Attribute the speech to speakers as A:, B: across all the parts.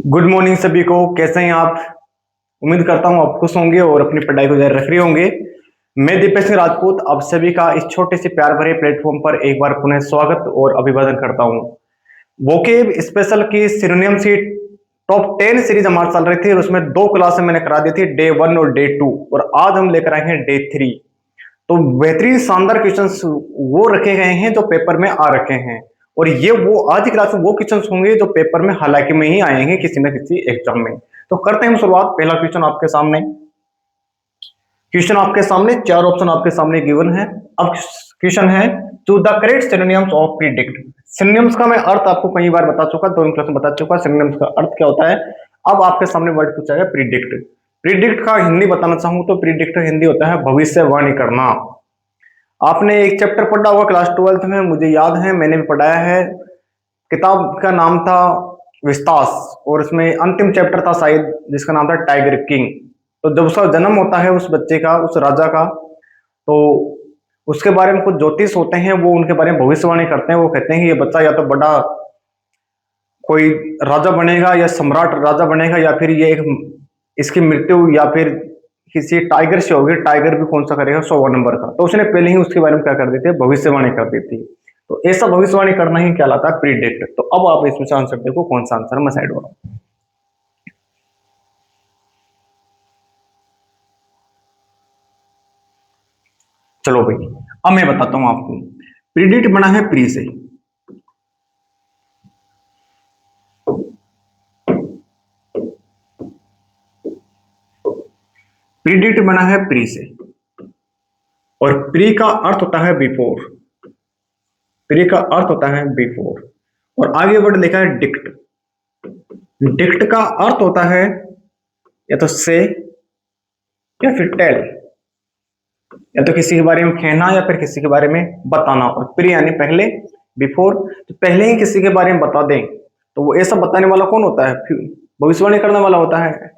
A: Good morning सभी को। कैसे हैं आप? उम्मीद करता हूं आप खुश होंगे और अपनी पढ़ाई को जारी रख रहे होंगे। मैं दीपेश सिंह राजपूत आप सभी का इस छोटे से प्यार भरे प्लेटफॉर्म पर एक बार पुनः स्वागत और अभिवादन करता हूं। वोकेब स्पेशल की सिनोनिम सी टॉप 10 सीरीज हमारे चल रही थी और उसमें 2 क्लास मैंने करा दी थी, डे 1 और डे 2, और आज हम लेकर आए हैं डे 3। तो बेहतरीन शानदार क्वेश्चंस वो रखे गए हैं जो पेपर में आ रखे हैं, और ये वो आज की क्लास में वो क्वेश्चंस होंगे जो पेपर में हालांकि में ही आएंगे किसी न किसी एग्जाम में। तो करते हैं हम शुरुआत। पहला क्वेश्चन आपके सामने, चार ऑप्शन आपके सामने गिवन है। अब क्वेश्चन है, to the correct synonyms of predict. Synonyms का मैं अर्थ आपको कई बार बता चुका, 2 क्लास में बता चुका सिनोनिम्स का अर्थ क्या होता है। अब आपके सामने वर्ड पूछा गया प्रीडिक्ट। प्रीडिक्ट का हिंदी बताना चाहूं तो प्रीडिक्ट हिंदी होता है भविष्यवाणी करना। आपने एक चैप्टर पढ़ा होगा क्लास 12th में, मुझे याद है मैंने भी पढ़ाया है। किताब का नाम था विस्तास, और उसमें अंतिम चैप्टर था शायद जिसका नाम था टाइगर किंग। तो जब उसका जन्म होता है उस बच्चे का, उस राजा का, तो उसके बारे में कुछ ज्योतिष होते हैं, वो उनके बारे में भविष्यवाणी करते हैं। वो कहते हैं कि ये बच्चा या तो बड़ा कोई राजा बनेगा या सम्राट राजा बनेगा, या फिर ये एक इसकी मृत्यु या फिर किसी टाइगर से होगी। टाइगर भी कौन सा करेगा, 100 नंबर का। तो उसने पहले ही उसके बारे में क्या कर दी थी, भविष्यवाणी कर दी थी। तो ऐसा भविष्यवाणी करना ही कहलाता है प्रीडिक्ट। तो अब आप इसमें से आंसर देखो कौन सा आंसर मैं साइड हो रहा हूं। चलो भाई, अब मैं बताता हूं आपको। प्रीडिक्ट बना है प्री से। प्रीडिक्ट बना है प्री से, और प्री का अर्थ होता है बिफोर। प्री का अर्थ होता है बिफोर, और आगे वर्ड लिखा है डिक्ट। डिक्ट का अर्थ होता है या तो से या फिर टेल, या तो किसी के बारे में कहना या फिर किसी के बारे में बताना। और प्री यानी पहले, बिफोर तो पहले ही किसी के बारे में बता दें। तो वो ऐसा बताने वाला कौन होता है, भविष्यवाणी करने वाला होता है।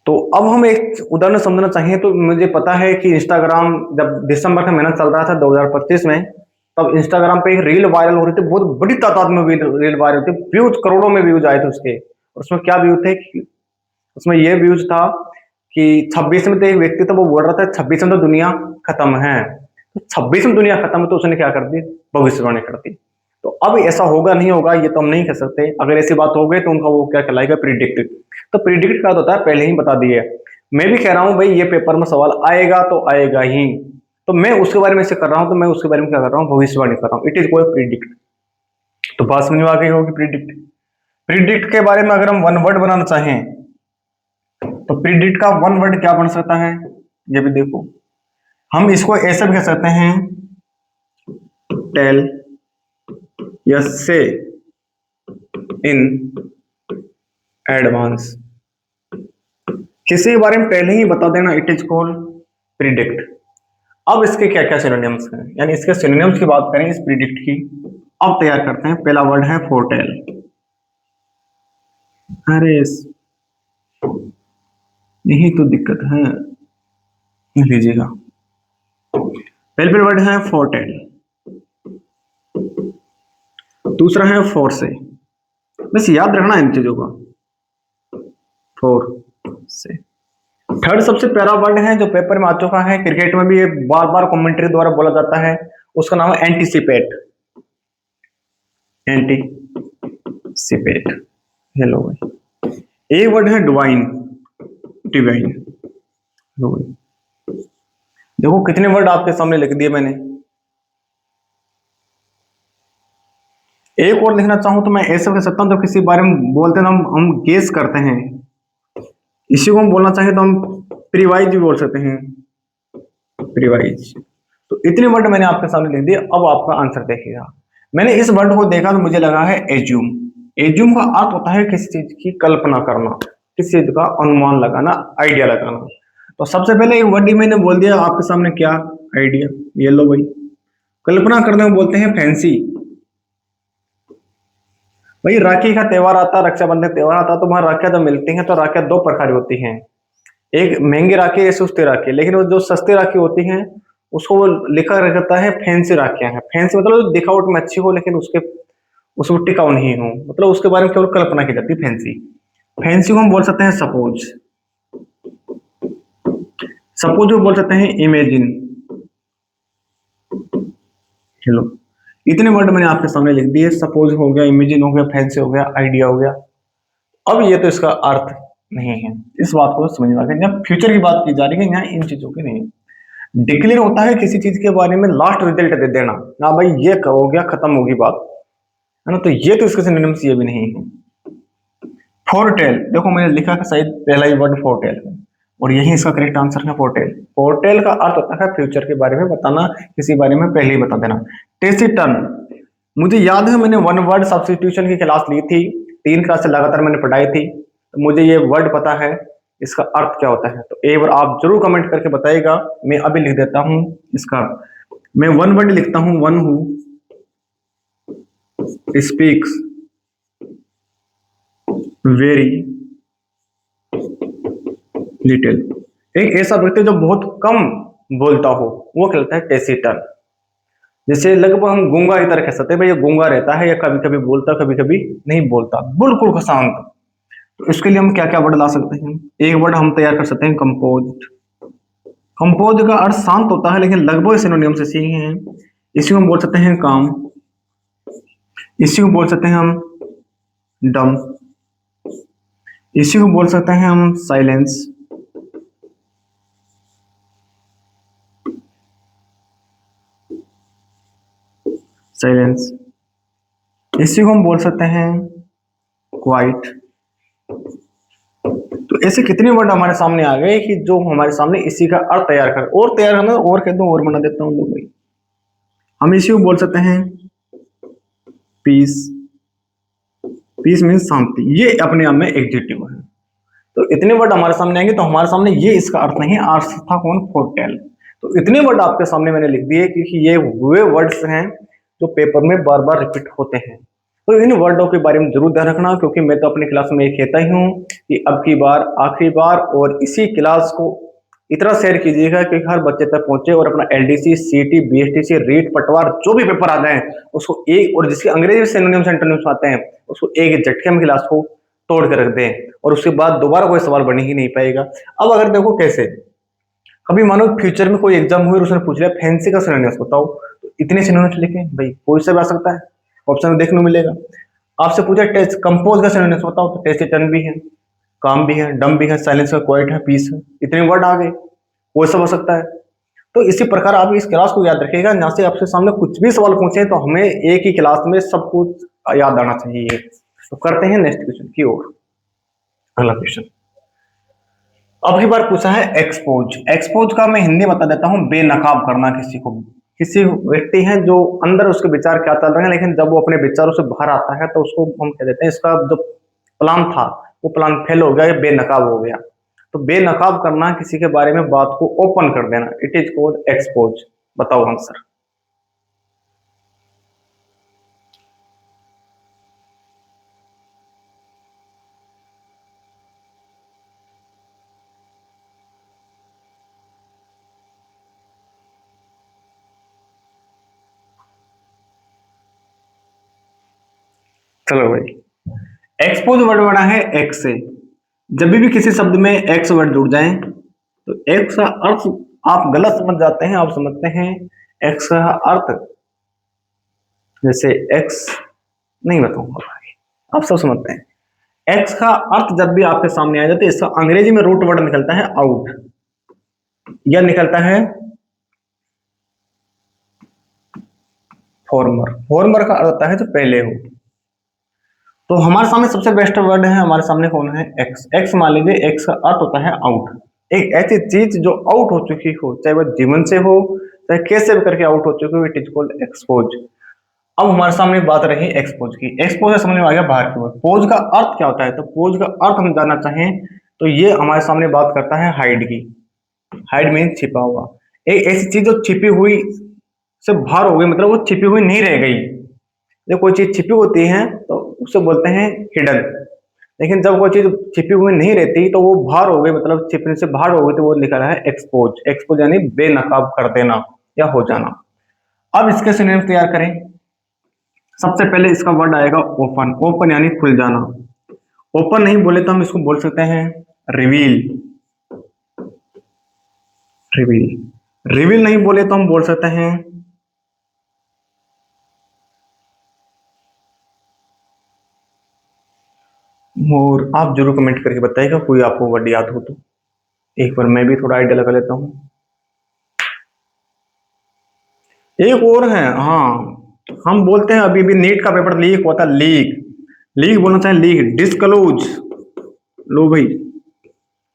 A: तो अब हम एक उदाहरण समझना चाहिए तो मुझे पता है कि इंस्टाग्राम जब दिसंबर का महीना चल रहा था 2025 में, तब इंस्टाग्राम पे एक रील वायरल हो रही थी, बहुत बड़ी तादाद में रील वायरल थी, व्यूज करोड़ों में व्यूज आए थे उसके। और उसमें क्या व्यू थे कि उसमें ये व्यूज था कि 26 में तो एक व्यक्ति था, वो बोल रहा था 26 में तो दुनिया खत्म है। तो 26 में दुनिया खत्म है तो उसने क्या कर दी, भविष्यवाणी कर दी। तो अब ऐसा होगा नहीं होगा ये तो हम नहीं कह सकते। अगर ऐसी बात हो गई तो उनका वो क्या कहलाएगा, प्रिडिक्ट। तो प्रिडिक्ट का होता है पहले ही बता दिए। मैं भी कह रहा हूं भाई ये पेपर में सवाल आएगा तो आएगा ही, तो मैं उसके बारे में से कर रहा हूं, तो मैं उसके बारे में क्या कर रहा हूं, भविष्यवाणी कर रहा हूं। इट इज कोई प्रिडिक्ट। तो बात समझ में आ गई होगी प्रिडिक्ट। प्रिडिक्ट के बारे में अगर हम वन वर्ड बनाना चाहें तो प्रिडिक्ट का वन वर्ड क्या बन सकता है, ये भी देखो। हम इसको ऐसे भी कह सकते हैं, टेल या से इन एडवांस। किसी के बारे में पहले ही बता देना, इट इज कॉल्ड प्रिडिक्ट। अब इसके क्या क्या सिनोनिम्स हैं, यानी इसके सिनोनिम्स की बात करें इस प्रिडिक्ट की। अब तैयार करते हैं। पहला वर्ड है फोरटेल। अरे यही तो दिक्कत है, लीजिएगा। पहले वर्ड है फोरटेल, दूसरा है फोर से। बस याद रखना इन चीजों का, फोर से। थर्ड सबसे प्यारा वर्ड है जो पेपर में आ चुका है, क्रिकेट में भी ये बार बार कमेंट्री द्वारा बोला जाता है, उसका नाम है एंटीसिपेट। एंटीसिपेट। हेलो भाई। एक वर्ड है डिवाइन। डिवाइन। देखो कितने वर्ड आपके सामने लिख दिए मैंने। एक और लिखना चाहूं तो मैं ऐसे कह सकता हूं, जब किसी बारे में बोलते हैं हम गेस करते हैं, इसी को हम बोलना चाहिए तो हम प्रीवाइज भी बोल सकते हैं, प्रीवाइज। तो इतने वर्ड मैंने आपके सामने लिख दिए। अब आपका आंसर देखिएगा। मैंने इस वर्ड को देखा तो मुझे लगा है एज्यूम। एज्यूम का अर्थ होता है किसी चीज की कल्पना करना, किसी चीज का अनुमान लगाना, आइडिया लगाना। तो सबसे पहले एक वर्ड ही मैंने बोल दिया आपके सामने, क्या, आइडिया। ये लो भाई। कल्पना करने को बोलते हैं फैंसी। भाई राखी का त्योहार आता है, रक्षाबंधन त्योहार आता है, तो वहां राखियां जब मिलती हैं तो राखियां 2 प्रकार की होती हैं। एक महंगी राखी है, सस्ती राखी। लेकिन वो जो सस्ती राखी होती हैं उसको वो लिखा रहता है फैंसी राखियां हैं। फैंसी मतलब दिखावट में अच्छी हो, लेकिन उसके उसको टिकाऊ नहीं हो, मतलब उसके बारे में केवल कल्पना की जाती है, फैंसी। फैंसी को हम बोल सकते हैं सपोज, सपोज को बोल सकते हैं इमेजिन। चलो, इतने वर्ड मैंने आपके सामने लिख दिए, सपोज हो गया, इमेजिन हो गया, फैंसी हो गया, आइडिया हो गया। अब ये तो इसका अर्थ नहीं है, इस बात को समझ में आ गया। जब फ्यूचर की बात की जा रही है, यहाँ इन चीजों की नहीं। डिक्लेयर होता है किसी चीज के बारे में लास्ट रिजल्ट दे देना, ना भाई ये हो गया, खत्म होगी बात, है ना। तो ये तो इसके सिनोनिम्स ये भी नहीं है। फोरटेल, देखो मैंने लिखा है शायद पहला ही वर्ड फोरटेल है, और यही इसका करेक्ट आंसर है, फोरटेल। फोरटेल का अर्थ होता है फ्यूचर के बारे में बताना, किसी बारे में पहले ही बता देना। टेसिटन, मुझे याद है मैंने वन वर्ड सब्स्टिट्यूशन की क्लास ली थी, 3 क्लास से लगातार मैंने पढ़ाई थी, तो मुझे ये वर्ड पता है, इसका अर्थ क्या होता है। तो एक बार आप जरूर कमेंट करके बताइएगा। मैं अभी लिख देता हूं इसका, मैं वन वर्ड लिखता हूं, one who speaks very little, एक ऐसा व्यक्ति जो बहुत कम बोलता हो, वो कहलाता है टेसिटन। जैसे लगभग हम गूंगा की तरह कह सकते हैं, भाई ये गूंगा रहता है, या कभी कभी बोलता, कभी कभी नहीं बोलता, बिल्कुल शांत। तो इसके लिए हम क्या क्या वर्ड ला सकते हैं, एक वर्ड हम तैयार कर सकते हैं, कंपोज। कंपोज का अर्थ शांत होता है, लेकिन लगभग सिनोनियम से ही हैं। इसी को हम बोल सकते हैं काम, इसी को बोल सकते हैं हम डम, इसी को बोल सकते हैं हम साइलेंस, साइलेंस, इसी को हम बोल सकते हैं क्वाइट। तो ऐसे कितने वर्ड हमारे सामने आ गए कि जो हमारे सामने इसी का अर्थ तैयार कर, और तैयार करना, और कह दो और बना देता हूँ लोग भाई। हम इसी को बोल सकते हैं पीस, पीस मीन्स शांति, ये अपने आप में एडजेक्टिव है। तो इतने वर्ड हमारे सामने आएंगे, तो हमारे सामने ये इसका अर्थ नहीं, अर्थ था कौन, फोरटेल। तो इतने वर्ड आपके सामने मैंने लिख दिए, क्योंकि ये वे वर्ड्स हैं जो पेपर में बार बार रिपीट होते हैं। तो इन वर्डों के बारे में जरूर ध्यान रखना, क्योंकि मैं तो अपनी क्लास में ये कहता ही हूँ कि अब की बार आखिरी बार, और इसी क्लास को इतना शेयर कीजिएगा कि हर बच्चे तक पहुंचे, और अपना एलडीसी, सीटी, बीएसटीसी, रीट, पटवार जो भी पेपर आ जाए उसको एक, और जिसके अंग्रेजी सिनोनिम्स एंटोनिम्स आते हैं उसको एक झटके में क्लास को तोड़ के रख दें, और उसके बाद दोबारा कोई सवाल बन ही नहीं पाएगा। अब अगर देखो कैसे, कभी मानो फ्यूचर में कोई एग्जाम हुई और उसने पूछ लिया फैंसी का सिनोनिम्स बताओ, तो इतने सिनोनिम्स लिखे भाई, कोई से भी आ सकता है, ऑप्शन देखने को मिलेगा। आपसे पूछा टेस्ट कंपोज का सिनोनिम्स बताओ, तो टेसिटन भी है, काम भी है, डम भी है, साइलेंस का क्वाइट है, पीस है, इतने वर्ड आ गए, कोई सब हो सकता है। तो इसी प्रकार आप इस क्लास को याद रखिएगा, ना से आपके सामने कुछ भी सवाल पूछे तो हमें एक ही क्लास में सब कुछ याद आना चाहिए। तो करते हैं नेक्स्ट क्वेश्चन की ओर। अगला क्वेश्चन अब की बार पूछा है एक्सपोज। एक्सपोज का मैं हिंदी बता देता हूं, बेनकाब करना किसी को, किसी व्यक्ति है जो अंदर उसके विचार क्या चल रहे हैं, लेकिन जब वो अपने विचारों से बाहर आता है तो उसको हम कह देते हैं, इसका जो प्लान था वो प्लान फेल हो गया, या बेनकाब हो गया। तो बेनकाब करना, किसी के बारे में बात को ओपन कर देना, इट इज कॉल्ड एक्सपोज। बताओ आंसर। चलो भाई, एक्सपोज वर्ड बना है एक्स से। जब भी किसी शब्द में एक्स वर्ड जुड़ जाए तो एक्स का अर्थ आप गलत समझ जाते हैं, आप समझते हैं एक्स का अर्थ, जैसे एक्स नहीं बताऊंगा भाई, आप सब समझते हैं। एक्स का अर्थ जब भी आपके सामने आ जाता है, इसका अंग्रेजी में रूट वर्ड निकलता है आउट, या निकलता है फॉर्मर। फॉर्मर का अर्थ होता है जो पहले हो। तो हमारे सामने सबसे बेस्ट वर्ड है, हमारे सामने कौन है, एक्स। एक्स मान लीजिए, एक्स का अर्थ होता है आउट, एक ऐसी चीज जो आउट हो चुकी हो, चाहे वह जीवन से हो, चाहे कैसे भी करके आउट हो चुकी हो, इट इज कॉल्ड एक्सपोज। अब हमारे सामने बात रही एक्सपोज की। एक्सपोज समझ में आ गया बाहर की ओर। पोज का अर्थ क्या होता है, तो पोज का अर्थ हम जानना चाहें तो ये हमारे सामने बात करता है हाइड की। हाइड मीन छिपा हुआ, एक ऐसी चीज जो छिपी हुई से बाहर हो गई, मतलब वो छिपी हुई नहीं रह गई। जब कोई चीज छिपी होती है तो उसे बोलते हैं हिडन, लेकिन जब कोई चीज छिपी हुई नहीं रहती तो वो बाहर हो गई, मतलब छिपने से बाहर हो गई, तो वो लिखा रहा है एक्सपोज। एक्सपोज यानी बेनकाब कर देना या हो जाना। अब इसके सिनोनिम तैयार करें। सबसे पहले इसका वर्ड आएगा ओपन। ओपन यानी खुल जाना। ओपन नहीं बोले तो हम इसको बोल सकते हैं रिवील। रिवील रिवील नहीं बोले तो हम बोल सकते हैं और आप जरूर कमेंट करके बताइएगा कोई आपको वर्ड याद हो तो। एक बार मैं भी थोड़ा आइडिया लगा लेता हूँ। एक और है, हाँ, हम बोलते हैं अभी भी नीट का पेपर लीक होता है, लीक। लीक बोलना चाहिए लीक। डिस्क्लोज। लो भाई,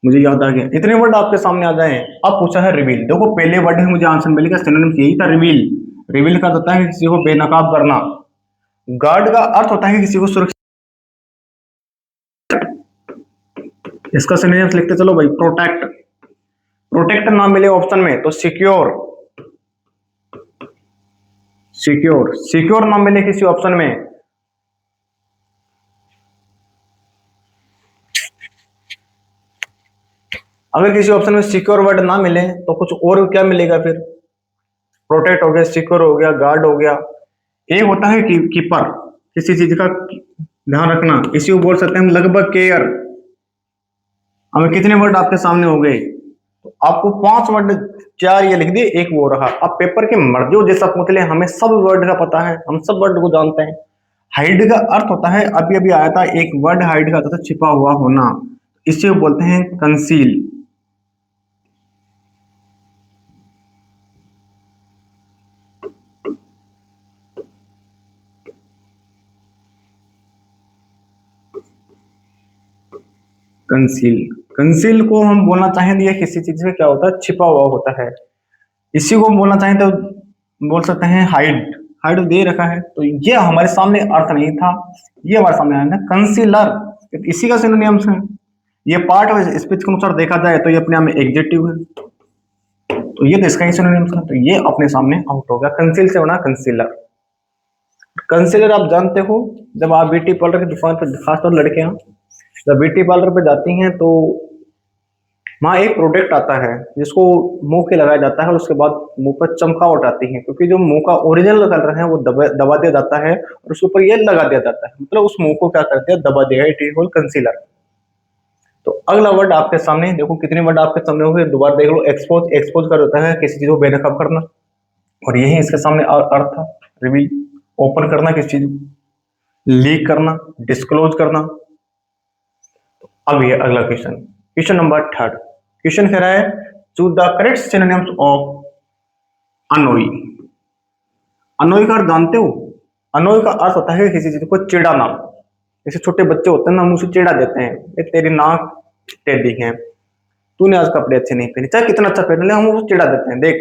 A: मुझे याद आ गया। इतने वर्ड आपके सामने आ जाए। अब पूछा है रिवील। देखो पहले वर्ड है, मुझे आंसर मिलेगा, सिनोनिम यही था रिवील। रिवील का होता है किसी को बेनकाब करना। गार्ड का अर्थ होता है किसी को सुरक्षित। इसका सिनोनिम्स लिखते चलो भाई। प्रोटेक्ट। प्रोटेक्ट ना मिले ऑप्शन में तो सिक्योर। सिक्योर। सिक्योर ना मिले किसी ऑप्शन में, अगर किसी ऑप्शन में सिक्योर वर्ड ना मिले तो कुछ और क्या मिलेगा फिर। प्रोटेक्ट हो गया, सिक्योर हो गया, गार्ड हो गया। एक होता है कीपर, किसी चीज का ध्यान रखना, इसी को बोल सकते हैं हम लगभग केयर। हमें कितने वर्ड आपके सामने हो गए। तो आपको 5 वर्ड, 4 ये लिख दिए, एक वो रहा। अब पेपर के मर्जी हो जैसा पूछ ले, हमें सब वर्ड का पता है, हम सब वर्ड को जानते हैं। हाइड का अर्थ होता है, अभी अभी आया था एक वर्ड हाइड का, होता था छिपा हुआ होना। इसे बोलते हैं कंसील। कंसील। कंसील को हम बोलना चाहें तो ये किसी चीज से क्या होता है, छिपा हुआ होता है। इसी को बोलना चाहें तो बोल सकते हैं हाइड। हाइड दे रखा है, तो ये हमारे सामने अर्थ नहीं था, ये हमारे सामने आया था कंसीलर। इसी का सिनोनिम्स है। ये पार्ट स्पीच के अनुसार देखा जाए तो ये अपने आप में एग्जेक्टिव है, तो ये तो इसका ही सिनोनिम्स है, तो ये अपने सामने आउट हो गया। कंसील से बना कंसीलर। कंसीलर आप जानते हो, जब आप ब्यूटी पार्लर की दुकान पर, खासतौर लड़कियां जब ब्यूटी पार्लर पे जाती हैं तो वहाँ एक प्रोडक्ट आता है जिसको मुंह के लगाया जाता है, और उसके बाद मुंह पर चमकावट आती है, क्योंकि जो मुंह का ओरिजिनल कलर है वो दबा दिया जाता है और उसके ऊपर ये लगा दिया जाता है, मतलब उस मुंह को क्या कर दिया, दबा दिया। It is called concealer. तो अगला वर्ड आपके सामने देखो, कितने वर्ड आपके सामने हो गए, दोबारा देख लो। एक्सपोज। एक्सपोज कर देता है किसी चीज को बेनकाब करना, और यही इसके सामने अर्थ था। रिवील, ओपन करना किसी चीज को, लीक करना, डिस्क्लोज करना। अब ये अगला क्वेश्चन, क्वेश्चन नंबर 3। क्वेश्चन कह रहा है choose the correct synonyms of Anoa'i. Anoa'i का अर्थ जानते हो। अनोई का अर्थ होता है किसी चीज को चिढ़ाना। जैसे छोटे बच्चे होते हैं ना, मुंह से चिढ़ा देते हैं, ये तेरी नाक टेढ़ी है, तूने आज कपड़े अच्छे नहीं पहने, चाहे कितना अच्छा पहन ले, हम उसको चिढ़ा देते हैं, देख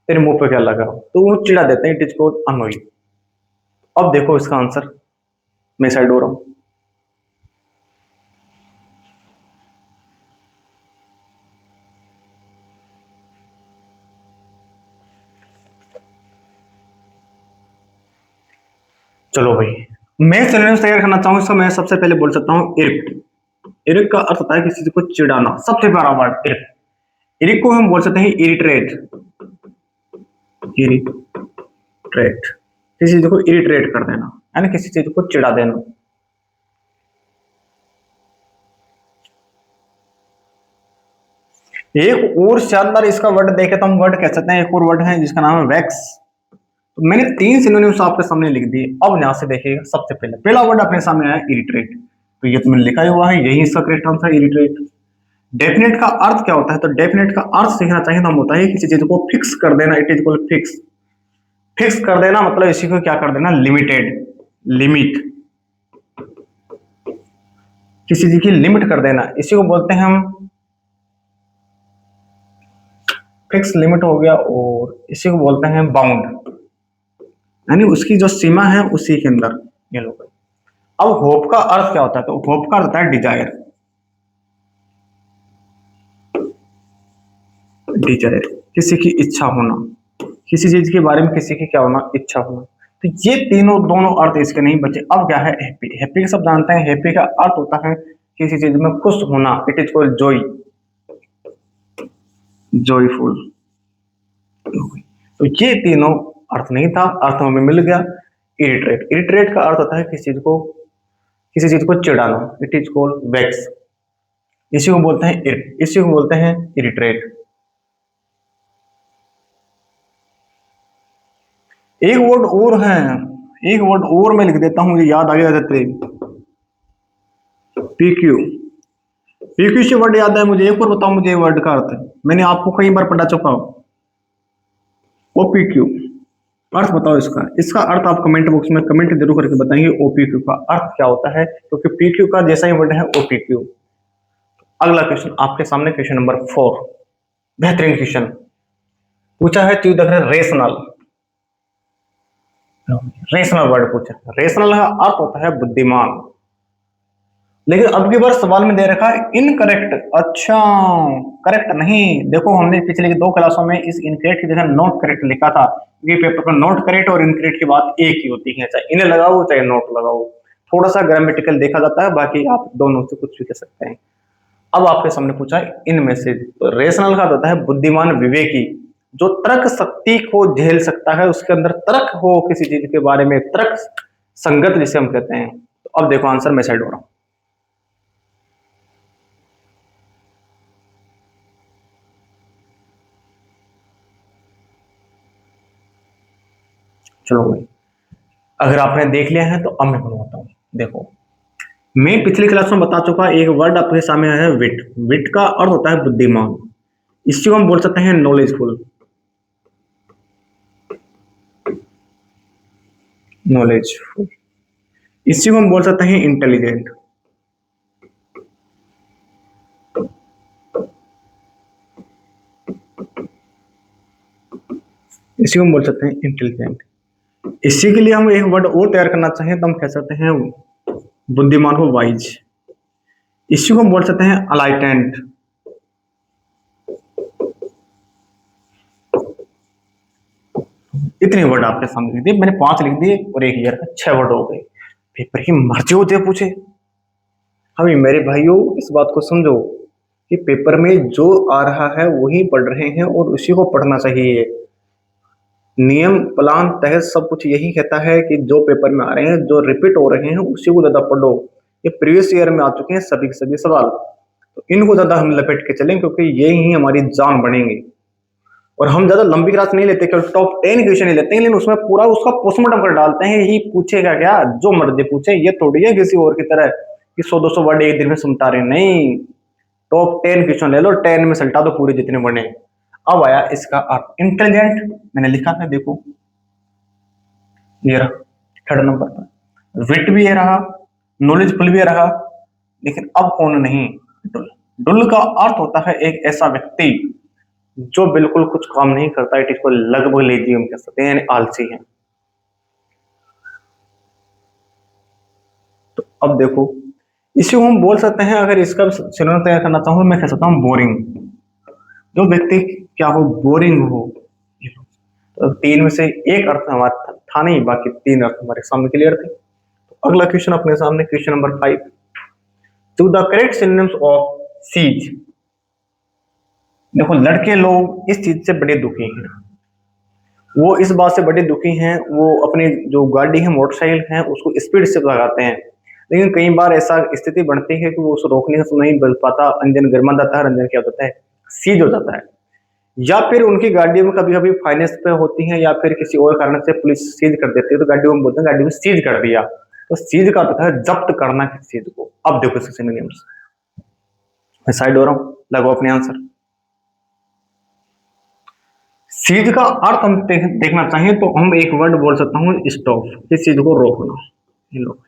A: तेरे मुंह पे क्या लगा, तो वो चिढ़ा देते हैं। It is called Anoa'i. अब देखो इसका आंसर, मैं साइड हो रहा हूं। चलो भाई, मैं सिनोनिम्स तैयार करना चाहूंगा इसका। मैं सबसे पहले बोल सकता हूँ इरिट। इरिट का अर्थ होता है किसी चीज को चिढ़ाना, सबसे प्यारा वर्ड इरिट। इरिट को हम बोल सकते हैं इरिट्रेट। इरिट्रेट, किसी चीज को इरिट्रेट कर देना, यानी किसी चीज को चिढ़ा देना। एक और शानदार इसका वर्ड देखे तो हम वर्ड कह सकते हैं, एक और वर्ड है जिसका नाम है वैक्स। तो मैंने 3 सिनोनिम्स आपके सामने लिख दिए। अब यहां से देखिएगा, सबसे पहले पहला वर्ड अपने सामने आया इरिट्रेट, तो ये तो मैंने लिखा ही हुआ है, यही इसका करेक्ट आंसर इरिट्रेट। डेफिनेट का अर्थ क्या होता है, तो डेफिनेट का अर्थ सीखना चाहिए तो हम होता है किसी चीज को फिक्स कर देना। It is called fix. Fix कर देना मतलब इसी को क्या कर देना, लिमिटेड, लिमिट, किसी चीज की लिमिट कर देना, इसी को बोलते हैं हम फिक्स लिमिट हो गया, और इसी को बोलते हैं बाउंड, यानी उसकी जो सीमा है उसी के अंदर। ये लोग, अब होप का अर्थ क्या होता है, तो होप का अर्थ होता है डिजायर। डिजायर, किसी की इच्छा होना, किसी चीज के बारे में किसी की क्या होना, इच्छा होना। तो ये तीनों दोनों अर्थ इसके नहीं बचे। अब क्या है हैप्पी। हैप्पी का सब जानते हैं, हैप्पी का अर्थ होता है किसी चीज में खुश होना। It is called Joy, joyful. तो ये तीनों अर्थ नहीं था, अर्थ हमें मिल गया। इरिटेट। इरिटेट का अर्थ होता है किसी चीज को चिढ़ाना। It is called vex. इसी को बोलते हैं इरिटेट। एक वर्ड और है, एक वर्ड और मैं लिख देता हूँ, मुझे याद आ गया जाते। पीक्यू। पीक्यू से वर्ड याद है मुझे, एक और बताओ मुझे वर्ड का अर्थ। मैंने आपको कई बार पढ़ा चुका हूं। ओपीक्यू अर्थ बताओ इसका। इसका अर्थ आप कमेंट बॉक्स में कमेंट जरूर करके बताएंगे ओपीक्यू का अर्थ क्या होता है, क्योंकि पीक्यू का जैसा ही वर्ड है ओपीक्यू। अगला क्वेश्चन आपके सामने, क्वेश्चन नंबर 4। बेहतरीन क्वेश्चन पूछा है, choose the rational. Rational word पूछा। रेशनल का अर्थ होता है बुद्धिमान, लेकिन अब की बार सवाल में दे रखा है इनकरेक्ट। अच्छा, करेक्ट नहीं। देखो हमने पिछले 2 क्लासों में इस इनकरेक्ट की जगह नॉट करेक्ट लिखा था। ये पेपर पर नॉट करेक्ट और इनकरेक्ट की बात एक ही होती है, चाहे इन्हें लगाओ चाहे नॉट लगाओ। थोड़ा सा ग्रामेटिकल देखा जाता है, बाकी आप दोनों से कुछ भी कह सकते हैं। अब आपके सामने पूछा है इनमें से, तो रेशनल का होता है बुद्धिमान, विवेकी, जो तर्क शक्ति को झेल सकता है, उसके अंदर तर्क हो, किसी चीज के बारे में तर्क संगत जिसे हम कहते हैं। तो अब देखो आंसर मैं साइड हो रहा हूं। चलो भाई, अगर आपने देख लिया है तो अब मैं बनवाता हूं। देखो मैं पिछली क्लास में बता चुका, एक वर्ड आपके सामने आया है विट। विट का अर्थ होता है बुद्धिमान। इसको हम बोल सकते हैं नॉलेजफुल। नॉलेजफुल। इसी को हम बोल सकते हैं इंटेलिजेंट। इसी को हम बोल सकते हैं इंटेलिजेंट। इसी के लिए हम एक वर्ड और तैयार करना चाहें तो हम कह सकते हैं बुद्धिमान को वाइज। इसी को हम बोल सकते हैं अलाइटेंट। इतने वर्ड आपके सामने लिख दिए मैंने, 5 लिख दिए और एक ईयर का 6 वर्ड हो गए। पेपर की मर्जी होती है पूछे। अभी मेरे भाइयों इस बात को समझो कि पेपर में जो आ रहा है वही पढ़ रहे हैं और उसी को पढ़ना चाहिए। नियम प्लान तहत सब कुछ यही कहता है कि जो पेपर में आ रहे हैं, जो रिपीट हो रहे हैं, उसी को ज्यादा पढ़ो। ये प्रीवियस ईयर में आ चुके हैं सभी के सभी सवाल, तो इनको ज्यादा हम लपेट के चलें, क्योंकि ये ही हमारी जान बनेंगे। और हम ज्यादा लंबी क्लास नहीं लेते, केवल टॉप 10 क्वेश्चन ही लेते हैं, लेकिन उसमें पूरा उसका पोस्टमार्टम कर डालते हैं। यही पूछेगा क्या, जो मर्जी पूछे। ये थोड़ी है किसी और की तरह कि 100-200 वर्ड एक दिन में सुनता रहे, नहीं। टॉप 10 क्वेश्चन ले लो, 10 में सल्टा दो पूरे जितने बने। अब आया इसका अर्थ इंटेलिजेंट, मैंने लिखा है देखो, ये रहा 3rd नंबर पर। विट भी ये रहा, नॉलेजफुल भी रहा, लेकिन अब कौन नहीं, डुल। डुल का अर्थ होता है एक ऐसा व्यक्ति जो बिल्कुल कुछ काम नहीं करता। इट इसको लगभग लेजी हम कह सकते हैं, यानी आलसी है। तो अब देखो इसी को हम बोल सकते हैं, अगर इसका सिनोनिम तैयार करना चाहूँ मैं कह सकता हूँ बोरिंग। जो व्यक्ति क्या हो, बोरिंग हो। तो 3 में से एक अर्थ हमारा था नहीं, बाकी 3 अर्थ हमारे सामने क्लियर थे। तो अगला क्वेश्चन अपने सामने, question number 5। To the correct synonyms of seize. देखो लड़के लोग इस चीज से बड़े दुखी हैं। वो इस बात से बड़े दुखी हैं, वो अपनी जो गाड़ी है, मोटरसाइकिल है, उसको स्पीड से भगाते हैं, लेकिन कई बार ऐसा स्थिति बनती है कि वो उसको रोकने से नहीं बल पाता, इंजन गर्मा जाता है, इंजन क्या होता है, सीज हो जाता है। या फिर उनकी गाड़ियों में कभी कभी फाइनेंस पे होती है, या फिर किसी और कारण से पुलिस सीज कर देती है, तो गाड़ियों में बोलते हैं गाड़ी में सीज कर दिया। तो सीज का होता है जब्त करना किसी चीज को। अब देखो इसके सिनोनिम्स, मैं साइड हो रहा हूं, लगाओ अपने आंसर। सीज का अर्थ हम देखना चाहिए तो हम एक वर्ड बोल सकता हूँ स्टॉप, किस चीज को रोकना। ये लो,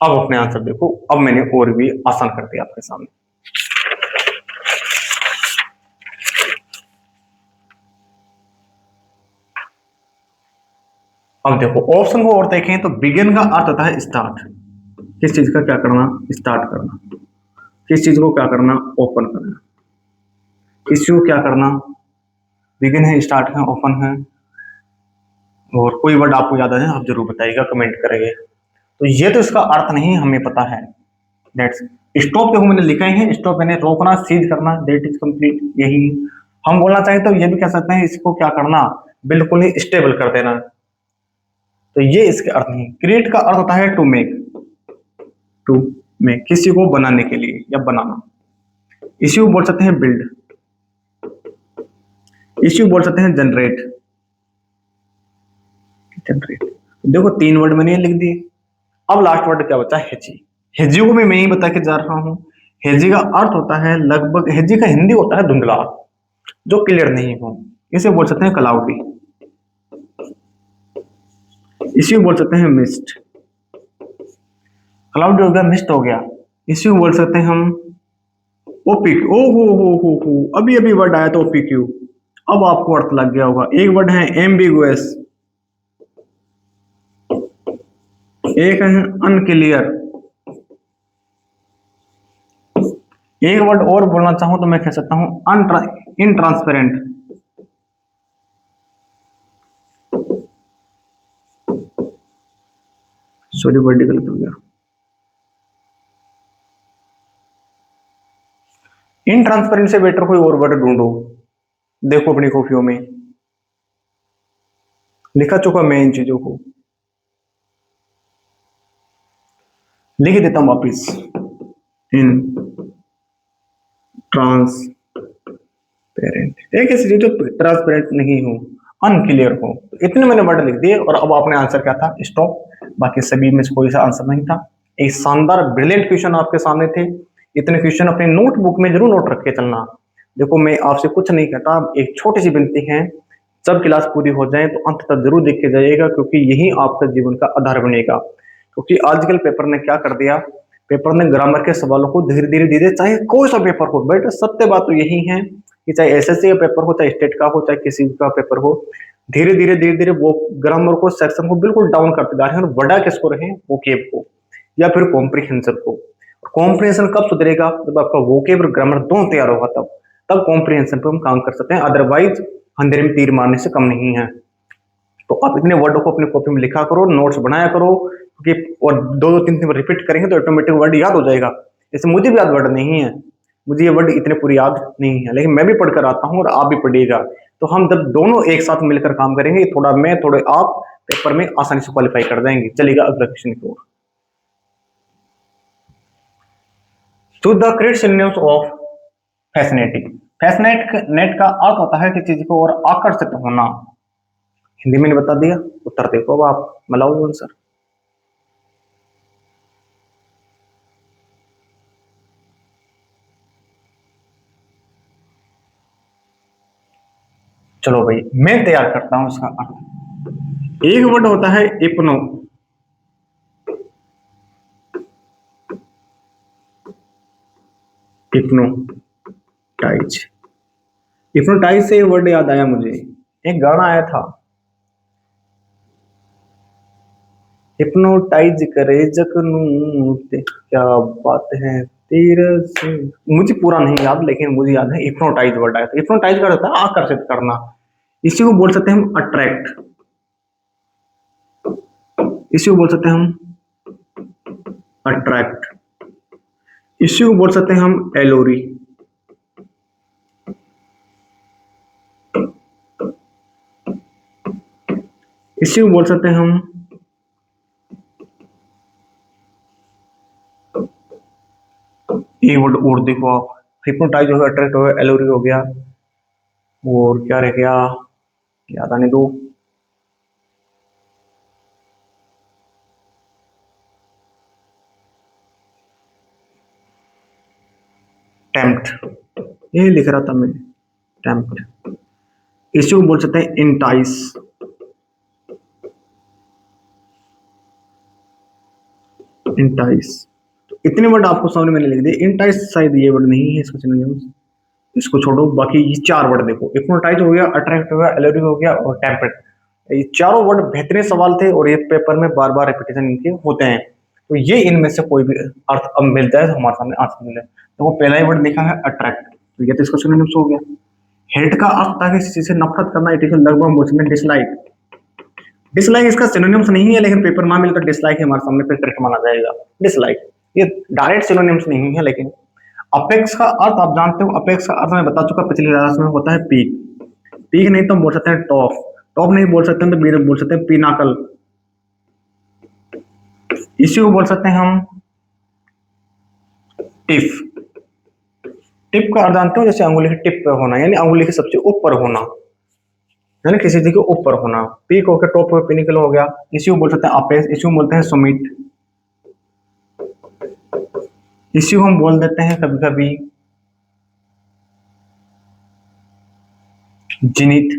A: अब अपने आंसर देखो। अब मैंने और भी आसान कर दिया आपके सामने। अब देखो ऑप्शन को और देखें तो बिगिन का अर्थ होता है स्टार्ट, किस चीज का क्या करना, स्टार्ट करना। किस चीज को क्या करना, ओपन करना। किसी को क्या करना, बिगिन है, स्टार्ट है, ओपन है। और कोई वर्ड आपको याद है आप जरूर बताइएगा, कमेंट करेंगे। तो ये तो इसका अर्थ नहीं हमें पता है। दैट्स स्टॉप देखो मैंने लिखा ही है, स्टॉप यानी रोकना, सीज करना, दैट इज कंप्लीट। यही हम बोलना चाहें तो ये भी कह सकते हैं, इसको क्या करना, बिल्कुल ही स्टेबल कर देना। तो ये इसके अर्थ नहीं। क्रिएट का अर्थ होता है टू मेक, टू मेक किसी को बनाने के लिए या बनाना। इसी को बोल सकते हैं बिल्ड, इसी को बोल सकते हैं जनरेट, जनरेट। देखो 3 वर्ड मैंने लिख दिए। अब लास्ट वर्ड क्या बचा? हेजी। हेजी को भी मैं ही बता के जा रहा हूं। हेजी का अर्थ होता है लगभग, हेजी का हिंदी होता है धुंधला, जो क्लियर नहीं हो, इसे बोल सकते हैं क्लाउडी। इसी को बोल सकते हैं मिस्ट, क्लाउडी हो गया, मिस्ट हो गया। इसी को बोल सकते हैं हम ओपिक। ओ हो, अभी अभी वर्ड आया तो ओपीक्यू। अब आपको अर्थ लग गया होगा। एक वर्ड है एम्बिगुअस, एक है अनक्लियर। एक वर्ड और बोलना चाहूं तो मैं कह सकता हूं इनट्रांसपेरेंट। सॉरी वर्ड गलत हो गया। इनट्रांसपेरेंट से बेटर कोई और वर्ड ढूंढो। देखो अपनी कॉपियों में लिखा चुका मैं इन चीजों को लिख देता हूं वापिस। इन ट्रांसपेरेंट, एक ऐसी चीज जो ट्रांसपेरेंट नहीं हो, अनक्लियर हो। इतने मैंने वर्ड लिख दिए और अब आपने आंसर क्या था? स्टॉप। बाकी सभी में कोई सा आंसर नहीं था। एक शानदार ब्रिलियंट क्वेश्चन आपके सामने थे। इतने क्वेश्चन अपने नोटबुक में जरूर नोट रख के चलना। देखो मैं आपसे कुछ नहीं कहता, एक छोटी सी विनती है, जब क्लास पूरी हो जाए तो अंत तक जरूर देख के जाइएगा, क्योंकि यही आपका जीवन का आधार बनेगा। क्योंकि आजकल पेपर ने क्या कर दिया, पेपर ने ग्रामर के सवालों को धीरे धीरे धीरे, चाहे कोई सा पेपर हो, बट सत्य बात तो यही है कि चाहे एसएससी का पेपर हो, चाहे स्टेट का हो, चाहे किसी का पेपर हो, धीरे धीरे वो ग्रामर को, सेक्शन को बिल्कुल डाउन करते जा रहे हैं और बड़ा किसको रहे? वोकेब को या फिर कॉम्प्रिहेंशन को। कॉम्प्रिहेंशन कब सुधरेगा? जब आपका वोकेब और ग्रामर दोनों तैयार होगा, तब कॉम्प्रिहेंशन पे हम काम कर सकते हैं। अदरवाइज अंधेरे में तीर मारने से कम नहीं है। तो आप इतने वर्डों को अपनी कॉपी में लिखा करो, नोट्स बनाया करो, क्योंकि और 2-2 3 बार रिपीट करेंगे तो ऑटोमेटिक वर्ड याद हो जाएगा। जैसे मुझे भी याद वर्ड नहीं है, मुझे ये वर्ड इतने पूरी याद नहीं है, लेकिन मैं भी पढ़कर आता हूँ और आप भी पढ़िएगा। तो हम जब दोनों एक साथ मिलकर काम करेंगे, थोड़ा मैं थोड़े आप, पेपर में आसानी से क्वालिफाई कर जाएंगे। चलिएगा अगला क्वेश्चन की ओर। To the correct synonyms of fascinating. Fascinate का अर्थ होता है किसी चीज को और आकर्षित होना। हिंदी में बता दिया, उत्तर देखो अब आप, मिलाओ आंसर। चलो भाई मैं तैयार करता हूं इसका अर्थ। एक वर्ड होता है इप्नो, इप्नोटाइज। इप्नोटाइज से वर्ड याद आया मुझे, एक गाना आया था, हिप्नोटाइज करे जखनू ते, क्या बात है तेरे से। मुझे पूरा नहीं याद, लेकिन मुझे याद है हिप्नोटाइज वर्ड आया था। हिप्नोटाइज का होता है आकर्षित करना। इसी को बोल सकते हैं हम अट्रैक्ट, इसी को बोल सकते हैं हम अट्रैक्ट, इसी को बोल सकते हैं हम एलोरी, इसी को बोल सकते हैं हम ये वर्ड। और देखो आप, हिप्नोटाइज हो गया, अट्रैक्ट हो गया, एलोरी हो गया, और क्या रह गया? याद आने दो। टेम्प्ट, ये लिख रहा था मैं, टेम्प्ट। इसी को बोल सकते हैं इंटाइस, इंटाइस। तो इतने वर्ड आपको सामने मैंने लिख दिए। इंटाइस शायद ये वर्ड नहीं है इसका सिनोनिम्स, इसको छोड़ो। बाकी ये 4 वर्ड देखो, हिप्नोटाइज हो गया, अट्रैक्ट हो गया, एलोरी हो गया और टेम्परेट। ये चारों वर्ड बेहतरीन सवाल थे और ये पेपर में बार बार रिपीटेशन इनके होते हैं। तो ये इनमें से कोई भी अर्थ अब मिल जाए तो हमारे सामने आंसर मिले। तो वो पहला ही वर्ड लिखा है अट्रैक्ट, तो ये तो इसका सिनोनिम्स हो गया। हेट का अर्थ था किसी चीज से नफरत करना, इट इज लगभग मुझमें डिसलाइक। डिसलाइक इसका सिनोनिम्स नहीं है, लेकिन पेपर ना मिलकर डिसलाइक हमारे सामने फिर करेक्ट माना जाएगा। डिसलाइक ये डायरेक्ट सिनोनिम्स नहीं है। लेकिन अपेक्स का अर्थ आप जानते हो, अपेक्स का अर्थ मैं बता चुका पिछली क्लास में, होता है पीक। पीक नहीं तो हम बोल सकते हैं टॉप, टॉप नहीं बोल सकते हैं तो बोल सकते हैं पिनाकल। इसी को बोल सकते हैं हम टिप। टिप का अर्थ जानते हो, जैसे अंगुली की टिप पे होना, यानी अंगुली के सबसे ऊपर होना, यानी किसी चीज के ऊपर होना। पीक होकर टॉप पे पिनिकल हो गया। इसी को बोल सकते हैं अपेक्स, इसी को बोलते हैं सुमिट, इसी को हम बोल देते हैं कभी कभी जिनित।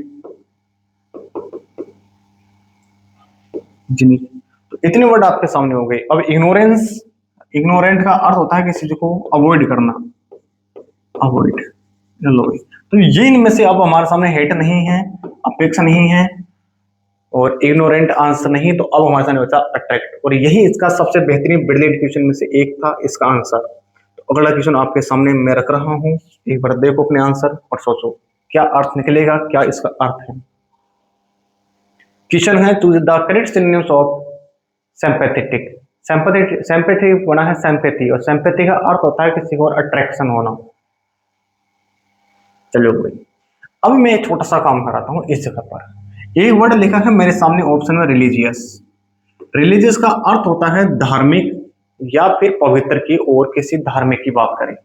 A: जिनित। तो इतने वर्ड आपके सामने हो गए। अब इग्नोरेंस, इग्नोरेंट का अर्थ होता है किसी चीज को अवॉइड करना, अवॉइड। चलो भाई, तो ये इनमें से अब हमारे सामने हेट नहीं है, अपेक्षा नहीं है, और इग्नोरेंट आंसर नहीं, तो अब हमारे सामने बचा अट्रैक्ट, और यही इसका सबसे बेहतरीन ब्रिलियंट क्वेश्चन में से एक था, इसका आंसर। तो अगला क्वेश्चन आपके सामने मैं रख रहा हूं, एक बार देखो अपने आंसर और सोचो क्या अर्थ निकलेगा, क्या इसका अर्थ है। क्वेश्चन है, choose the correct synonyms of sympathetic. Sympathetic बना है सिंपैथी, और सिंपैथी का अर्थ होता है किसी को अट्रैक्शन होना। चलो भाई, अब मैं एक छोटा सा काम कराता हूं इस जगह पर। एक वर्ड लिखा है मेरे सामने ऑप्शन में, रिलीजियस। रिलीजियस का अर्थ होता है धार्मिक या फिर पवित्र की ओर किसी धार्मिक की बात करें,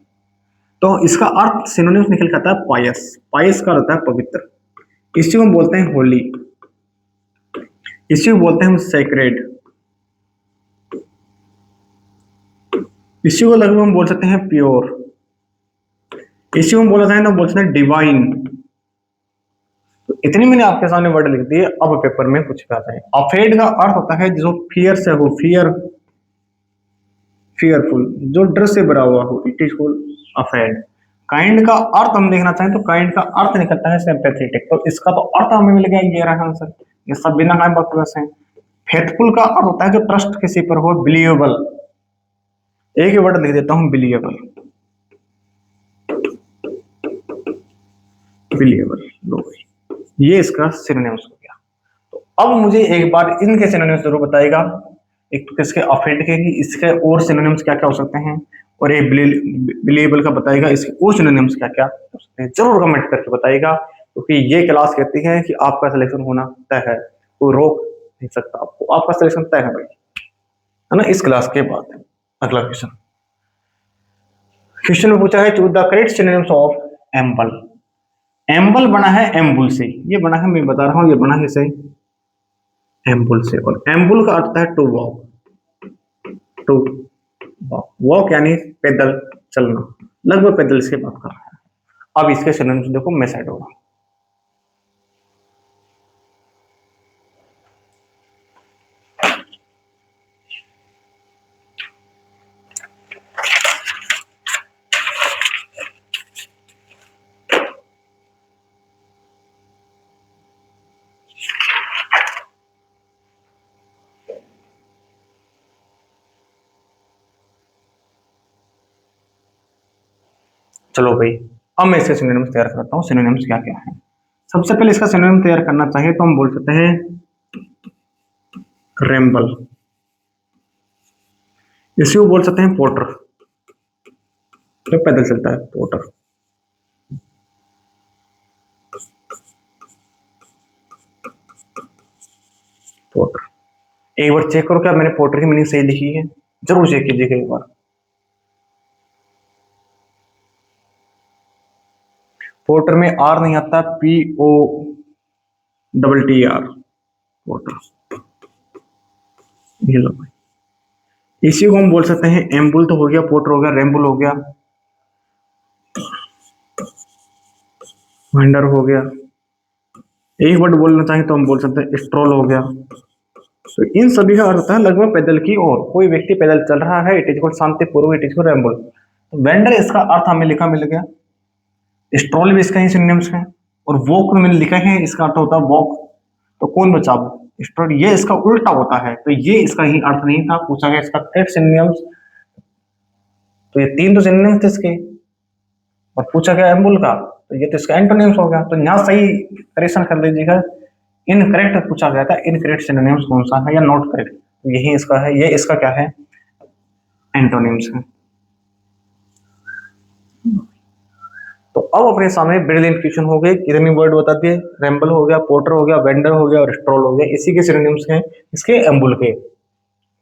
A: तो इसका अर्थ सिनोनिम्स निकल के आता है पायस। पायस का होता है पवित्र, इसी को हम बोलते हैं होली, इसी को बोलते हैं हम सेक्रेड, इसी को लगभग हम बोल सकते हैं प्योर, इसी को हम बोला जाए ना बोल सकते हैं डिवाइन। तो इतनी मैंने आपके सामने वर्ड लिख दिए। अब पेपर में कुछ आता है। अफेड का अर्थ होता है जो फियर से हो, फियर, फियरफुल, जो डर से भरा हुआ हो, it is called afraid. Kind का अर्थ हम देखना चाहें तो काइंड का अर्थ निकलता है सिंपैथेटिक, तो इसका तो अर्थ हमें मिल गया, ये रहा आंसर, ये सब बिना काय बकवास है। फेथफुल का अर्थ होता है जो ट्रस्ट किसी पर हो, बिलीवेबल। एक ही वर्ड लिख देता हूं, बिलीवेबल, बिलीवेबल। लो भाई, ये इसका सिनोनिम्स हो गया। तो अब मुझे एक बार इनके सिनोनिम्स जरूर बताइएगा, एक तो किसके अफेड के, इसके और सिनोनिम्स क्या क्या हो सकते हैं, और एक बिलीवेबल का बताइएगा इसके और सिनोनिम्स क्या क्या हो सकते हैं। जरूर कमेंट करके बताइएगा, क्योंकि ये क्लास कहती है कि आपका सिलेक्शन होना तय है, कोई रोक नहीं सकता आपको, आपका सिलेक्शन तय है भाई, है ना। इस क्लास के बाद अगला क्वेश्चन, क्वेश्चन में पूछा है choose the correct synonyms of amble. Amble बना है एम्बुल से, ये बना है, मैं बता रहा हूं, ये बना है से एम्बुल से, और एम्बुल का अर्थ है to walk, to walk, walk यानी पैदल चलना, लगभग पैदल से बात कर रहा है। अब इसके सिनोनिम्स देखो, मैं साइड होगा। चलो भाई, अब मैं इसके सिनोनिम्स तैयार करता हूँ। सिनोनिम्स क्या क्या है, सबसे पहले इसका सिनोनिम तैयार करना चाहिए तो हम बोल सकते हैं रेम्बल, इसी को बोल सकते हैं पोर्टर, जो पैदल चलता है, पोर्टर। पोर्टर, एक बार चेक करो क्या मैंने पोर्टर की मीनिंग सही लिखी है, जरूर चेक कीजिएगा एक बार। पोर्टर में आर नहीं आता, POTTER, पोर्टर। ये लो भाई, इसी को हम बोल सकते हैं एम्बुल, तो हो गया, पोर्टर हो गया, रेम्बुल हो गया, वेंडर हो गया। एक वर्ड बोलना चाहें तो हम बोल सकते हैं स्ट्रोल हो गया। तो इन सभी का अर्थ होता है लगभग पैदल की ओर, कोई व्यक्ति पैदल चल रहा है, इट इज कॉल्ड शांतिपूर्वक, इट इज कॉल्ड रेम्बुल। तो वेंडर इसका अर्थ हमें लिखा मिल गया, स्ट्रोल भी इसका ही सिनोनिम्स है, और वॉक मैंने लिखा है, इसका अर्थ होता है वॉक। तो कौन बचा वो, स्ट्रोल, ये इसका उल्टा होता है, तो ये इसका ही अर्थ नहीं था। पूछा गया इसका करेक्ट सिनोनिम्स, तो ये तीन तो सिनोनिम्स थे इसके, और पूछा गया एम्बुल का, तो ये तो इसका एंटोनिम्स हो गया। तो यहाँ सही करेक्शन कर लीजिएगा, इनकरेक्ट पूछा गया था, इनकरेक्ट सिनोनिम्स कौन सा है या नॉट करेक्ट, तो यही इसका है, ये इसका क्या है, एंटोनिम्स है। तो अब अपने सामने ब्रिलियंट क्वेश्चन हो गए, कितने वर्ड बता दिए, रेम्बल हो गया, पोर्टर हो गया, वेंडर हो गया, और स्ट्रोल हो गया, इसी के सिनोनिम्स हैं इसके एम्बुल के।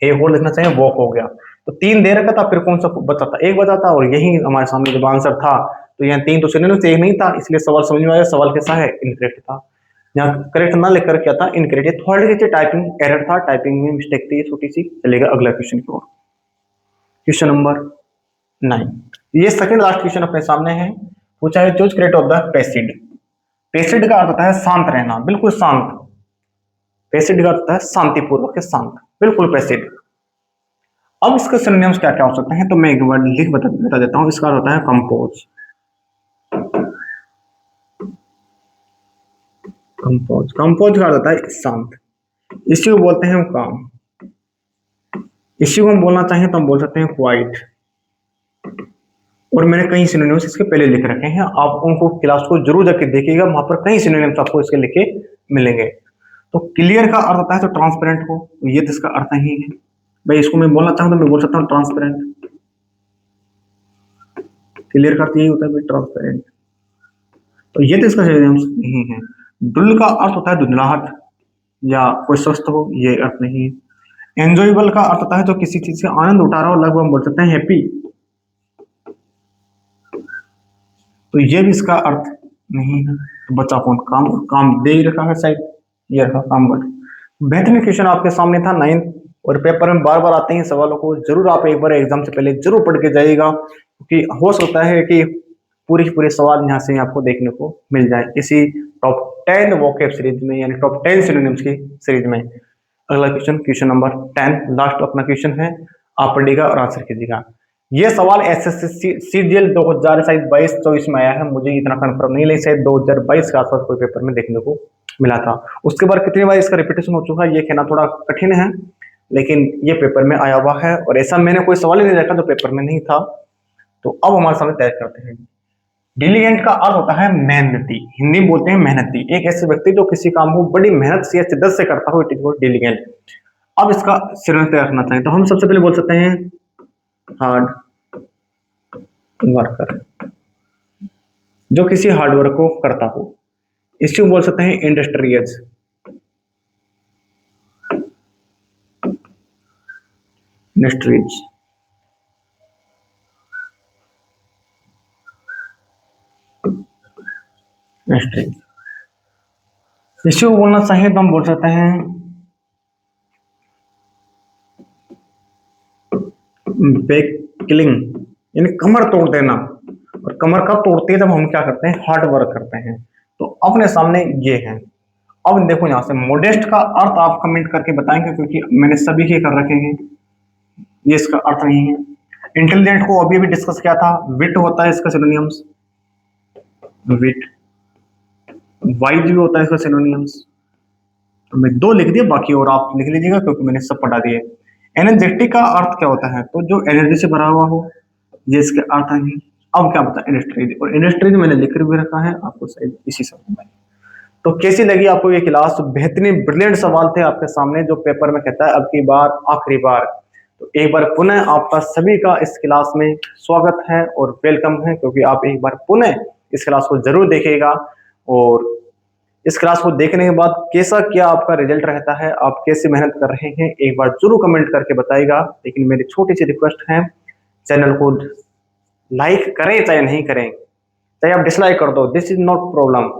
A: ए और लिखना चाहिए वॉक हो गया। तो 3 दे रखा था, फिर कौन सा बचा था, एक बचा था, और यही हमारे सामने जब आंसर था तो यहाँ 3 तो सिनोनिम्स एक नहीं था, इसलिए सवाल समझ में आया, सवाल कैसा है, इनकरेक्ट था। यहाँ करेक्ट ना लिखकर क्या था, इनकरेक्ट। थोड़ी सी टाइपिंग एरर था, टाइपिंग में मिस्टेक थी छोटी सी। चलेगा अगला क्वेश्चन की ओर। क्वेश्चन नंबर 9, ये सेकंड लास्ट क्वेश्चन अपने सामने है। पूछा है चूज करेक्ट ऑफ द पैसिड। पैसिड का अर्थ होता है शांत रहना, बिल्कुल शांत। पैसिड का अर्थ होता है शांतिपूर्वक, शांत, बिल्कुल पैसिड। अब इसके सिनोनिम्स क्या क्या हो सकते हैं, तो मैं एक बार लिख बता देता हूं। इसका अर्थ होता है कंपोज। कंपोज का अर्थ होता है शांत। इसी को बोलते हैं काम। इसी को हम बोलना चाहें तो हम बोल सकते हैं क्वाइट। और मैंने कई सिनोनिम्स इसके पहले लिख रखे हैं, आप उनको क्लास को जरूर जाके देखिएगा, वहां पर कई सिनोनिम्स आपको इसके लिखे मिलेंगे। तो क्लियर का अर्थ होता है तो ट्रांसपेरेंट हो, तो ये तो इसका अर्थ नहीं है भाई। इसको मैं बोलना चाहूँ तो मैं बोल सकता हूँ ट्रांसपेरेंट। क्लियर का अर्थ यही होता है भाई, ट्रांसपेरेंट। तो ये तो इसका सिनोनिम्स नहीं है। डुल का अर्थ होता है धुंधलाहट या कोई स्वस्थ हो, ये अर्थ नहीं है। एंजॉयबल का अर्थ होता है जो किसी चीज से आनंद उठा रहा हो, लगभग हम बोल सकते हैं हैप्पी। तो ये भी इसका अर्थ नहीं है। तो बच्चा कौन, काम, काम दे ही रखा है शायद, ये रखा काम वर्ड। बेहतरीन क्वेश्चन आपके सामने था 9th, और पेपर में बार बार आते हैं सवालों को, जरूर आप एक बार एग्जाम से पहले जरूर पढ़ के जाइएगा, क्योंकि हो सकता है कि पूरे सवाल यहाँ से आपको देखने को मिल जाए इसी टॉप 10 वोकैब सीरीज में, यानी टॉप 10 सिनोनिम्स की सीरीज में। अगला क्वेश्चन, क्वेश्चन नंबर 10, लास्ट अपना क्वेश्चन है, आप पढ़िएगा और आंसर कीजिएगा। ये सवाल एसएससी सीजीएल 2022-24 में आया है, मुझे इतना कंफर्म नहीं, लेकिन शायद 2022 के आसपास कोई पेपर में देखने को मिला था। उसके बाद कितनी बार इसका रिपीटेशन हो चुका है ये कहना थोड़ा कठिन है, लेकिन ये पेपर में आया हुआ है, और ऐसा मैंने कोई सवाल ही नहीं देखा जो पेपर में नहीं था। तो अब हमारे सामने तय करते हैं। डिलीजेंट का अर्थ होता है मेहनती, हिंदी में बोलते हैं मेहनती। एक ऐसे व्यक्ति जो किसी काम को बड़ी मेहनत से या शिद्दत से करता हो, इट इज कॉल्ड डिलीजेंट। अब इसका सिनोनिम तय रखना चाहिए तो हम सबसे पहले बोल सकते हैं हार्ड वर्कर, जो किसी हार्ड वर्क को करता हो। इसको बोल सकते हैं इंडस्ट्रियज। Industries, industries. इसको बोलना चाहिए तो हम बोल सकते हैं बैक किलिंग, यानी कमर तोड़ देना। और कमर कब तोड़ती है, जब हम क्या करते हैं, हार्ड वर्क करते हैं। तो अपने सामने ये है। अब देखो यहाँ से मोडेस्ट का अर्थ आप कमेंट करके बताएंगे, क्योंकि मैंने सभी के कर रखे हैं, ये इसका अर्थ नहीं है। इंटेलिजेंट को अभी भी डिस्कस किया था, विट होता है इसका सिनोनिम्स, विट। वाइज भी होता है इसका सिनोनिम्स। तो मैं 2 लिख दिया, बाकी और आप लिख लीजिएगा क्योंकि मैंने सब पढ़ा दिए। एनर्जेटिक का अर्थ क्या होता है, तो जो एनर्जी से भरा हुआ हो, ये इसके अर्थ है। अब क्या बता, इंडस्ट्रीज, और इंडस्ट्रीज मैंने लिख भी रखा है आपको शायद इसी समय में। तो कैसी लगी आपको ये क्लास, बेहतरीन ब्रिलियंट सवाल थे आपके सामने, जो पेपर में कहता है अब की बार आखिरी बार। तो एक बार पुनः आपका सभी का इस क्लास में स्वागत है और वेलकम है, क्योंकि आप एक बार पुनः इस क्लास को जरूर देखिएगा। और इस क्लास को देखने के बाद कैसा क्या आपका रिजल्ट रहता है, आप कैसे मेहनत कर रहे हैं, एक बार जरूर कमेंट करके बताइएगा। लेकिन मेरी छोटी सी रिक्वेस्ट है, चैनल को लाइक करें चाहे नहीं करें, चाहे आप डिसलाइक कर दो, दिस इज नॉट प्रॉब्लम,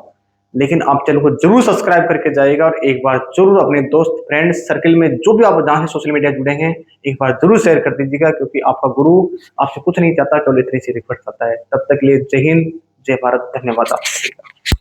A: लेकिन आप चैनल को जरूर सब्सक्राइब करके जाइएगा। और एक बार जरूर अपने दोस्त फ्रेंड्स सर्कल में जो भी आप जहाँ से सोशल मीडिया जुड़े हैं, एक बार जरूर शेयर कर दीजिएगा, क्योंकि आपका गुरु आपसे कुछ नहीं चाहता, केवल इतनी सी रिक्वेस्ट आता है। तब तक के लिए जय हिंद, जय भारत, धन्यवाद आपका।